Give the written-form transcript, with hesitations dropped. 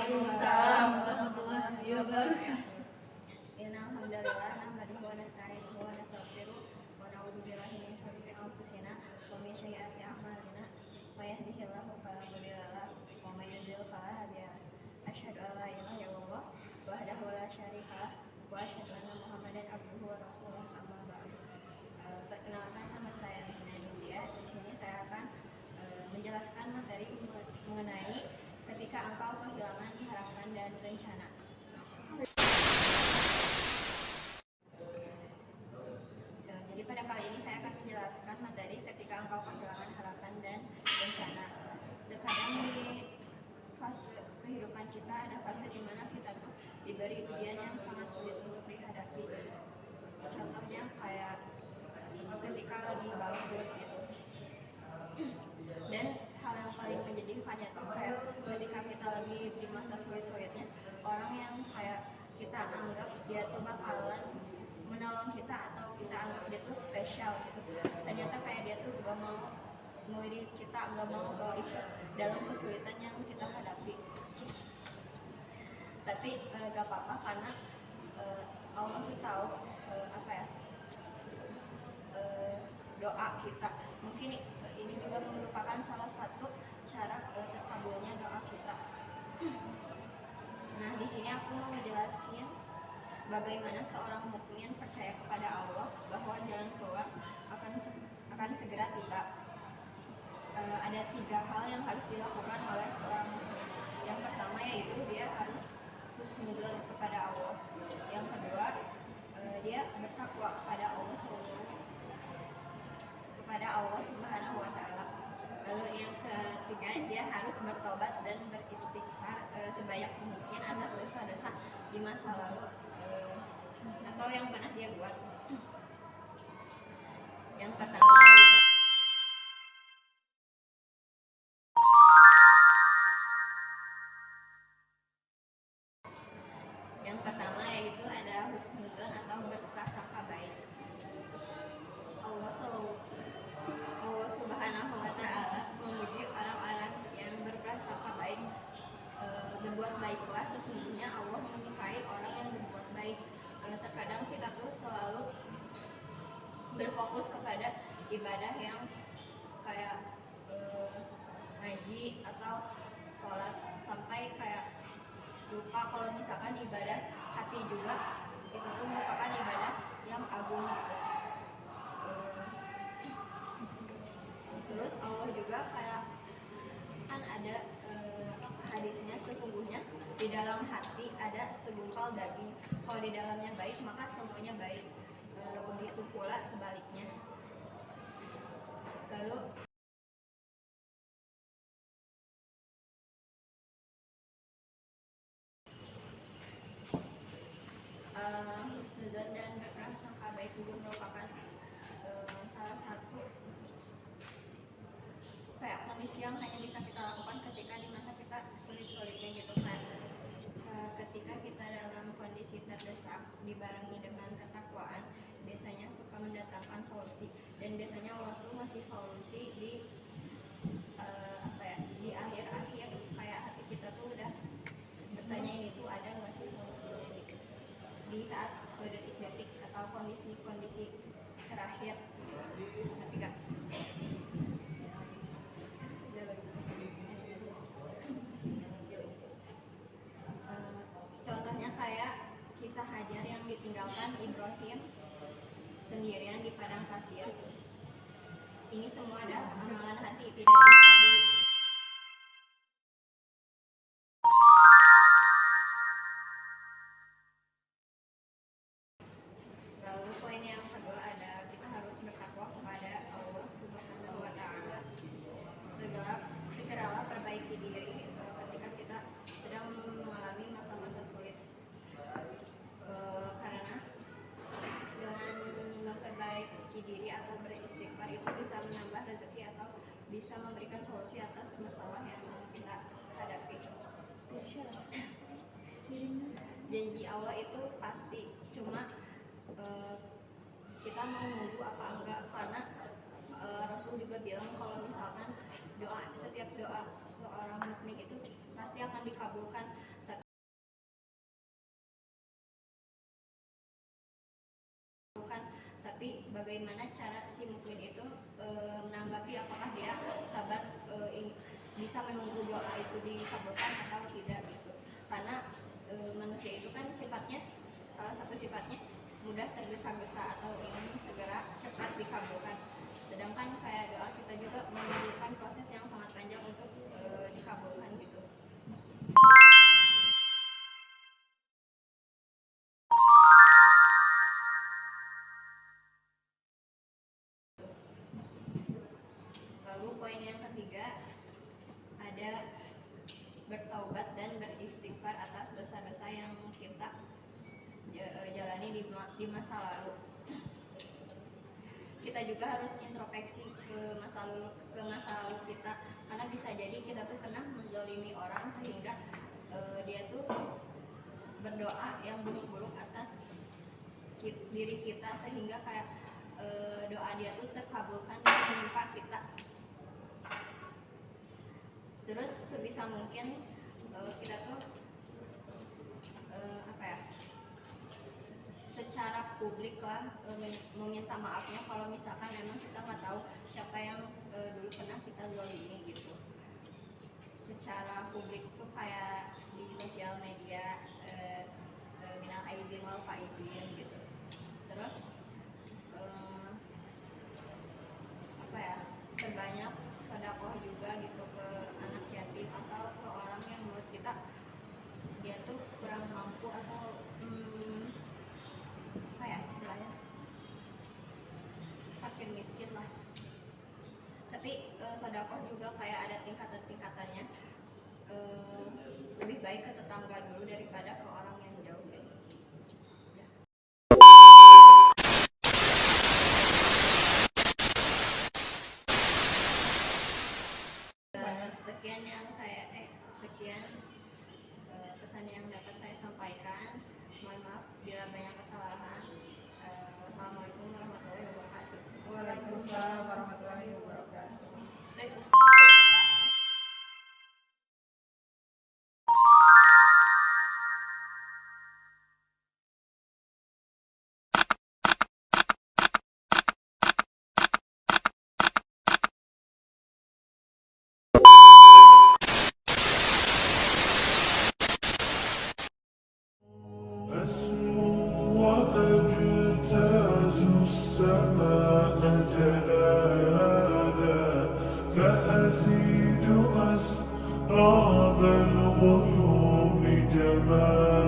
Waalaikumsalam warahmatullahi wabarakatuh. Innal hamdalillah nahmaduhu wa nasta'inuhu wa nastaghfiruh wa na'udzu billahi min shururi anfusina wa min sayyiati a'malina. May yahdihillahu fala mudilla lahu wa may yudlil fala hadiya lahu. Asyhadu an la ilaha illallah wahdahu la syarika lah wa asyhadu anna Muhammadan abduhu wa rasuluh. Amma ba'du. Perkenalkan, nama saya Rina Dindia. Di sini saya akan menjelaskan materi mengenai ketika engkau kehilangan harapan dan rencana. Jadi pada kali ini saya akan menjelaskan materi ketika engkau kehilangan harapan dan rencana. Terkadang di fase kehidupan kita ada fase di mana kita tuh diberi ujian yang sangat sulit untuk dihadapi. Contohnya kayak ketika lagi bangkrut gitu. Dan hal yang paling menjadikannya tuh kayak ketika kita lagi di masa sulit-sulitnya, orang yang kayak kita anggap dia tuh bakalan menolong kita atau kita anggap dia tuh spesial gitu, ternyata kayak dia tuh gak mau melirik kita, gak mau bawa itu dalam kesulitan yang kita hadapi. Tapi gak apa-apa karena Allah tuh tahu doa kita. Mungkin ini juga merupakan salah satu cara terkabulnya doa kita. Nah, di sini aku mau ngejelasin bagaimana seorang mukmin percaya kepada Allah bahwa jalan keluar akan segera tiba. Ada 3 hal yang harus dilakukan oleh seorang mukmin. Yang pertama yaitu dia harus husnudzon kepada Allah. Yang kedua, dia bertakwa kepada Allah Subhanahu wa Ta'ala. Lalu yang ketiga, dia harus bertobat dan beristighfar sebanyak mungkin atas dosa-dosa di masa lalu atau yang pernah dia buat. Yang pertama yaitu ada husnudzon atau berprasangka baik. Allah Subhanahu wa Ta'ala memuji orang-orang yang berprasangka baik. Berbuat baiklah, sesungguhnya Allah menyukai orang yang berbuat baik. Terkadang kita tuh selalu berfokus kepada ibadah yang kayak ngaji atau sholat, sampai kayak lupa kalau misalkan ibadah hati juga itu tuh merupakan ibadah yang agung gitu. Terus Allah juga kayak kan ada hadisnya, sesungguhnya di dalam hati ada segumpal daging, kalau di dalamnya baik maka semuanya baik. Begitu pula sebaliknya. Lalu husnudzon dan berprasangka baik juga merupakan salah satu kayak kondisi yang hanya bisa kita lakukan ketika di masa kita sulit-sulitnya gitu kan. Ketika kita dalam kondisi terdesak dibarengi dengan ketakwaan, biasanya suka mendatangkan solusi, dan biasanya Allah tuh ngasih solusi di di akhir-akhir, kayak hati kita tuh udah bertanya ini tuh ada nggak sih solusinya gitu. Di saat detik-detik atau kondisi-kondisi terakhir, ketika contohnya kayak kisah Hajar yang ditinggalkan Ibrahim sendirian di padang pasir. Ini semua adalah amalan hati, tidak bisa Lalu poin yang kedua ada kita harus bertakwa kepada Allah Subhanahu wa Ta'ala. Segeralah perbaiki diri ketika kita sedang mengalami masa-masa sulit. Karena dengan memperbaiki diri atau beristighfar itu bisa menambah rezeki atau bisa memberikan solusi atas masalah yang kita hadapi. Janji Allah itu pasti, cuma kita mau nunggu apa enggak, karena Rasul juga bilang kalau misalkan setiap doa seorang mukmin itu pasti akan dikabulkan. bagaimana cara si mukmin itu menanggapi apakah dia sabar bisa menunggu doa itu dikabulkan atau tidak gitu. Karena manusia itu kan sifatnya, salah satu sifatnya mudah tergesa-gesa atau ingin segera cepat dikabulkan. Sedangkan kayak doa kita juga memerlukan proses yang sangat panjang untuk dikabulkan gitu. Lalu poin yang ketiga ada bertaubat dan beristighfar atas dosa-dosa yang kita jalani di masa lalu. Kita juga harus introspeksi ke masa lalu kita, karena bisa jadi kita tuh pernah menzalimi orang sehingga dia tuh berdoa yang buruk-buruk atas diri kita, sehingga kayak doa dia tuh terkabulkan dan menimpa kita. Terus sebisa mungkin kita tuh secara publik lah meminta maafnya kalau misalkan memang kita nggak tahu siapa yang dulu pernah kita zalimi gitu. Secara publik tuh kayak di sosial media, minal aidin wal faizin gitu. Terus terbanyak sedekah juga gitu ke anak yatim atau ke orang yang menurut kita dia tuh kurang mampu atau istilahnya fakir miskin lah. Tapi sedekah juga kayak ada tingkatan-tingkatannya. Lebih baik ke tetangga dulu daripada ke orang yang jauh gitu. Sekian pesan yang dapat saya sampaikan. Mohon maaf bila banyak kesalahan. Wassalamualaikum warahmatullahi wabarakatuh. Waalaikumsalam warahmatullahi wabarakatuh. أسمو وأجتاز السماء جلالا فأزيد أسراب الغيوم جمالا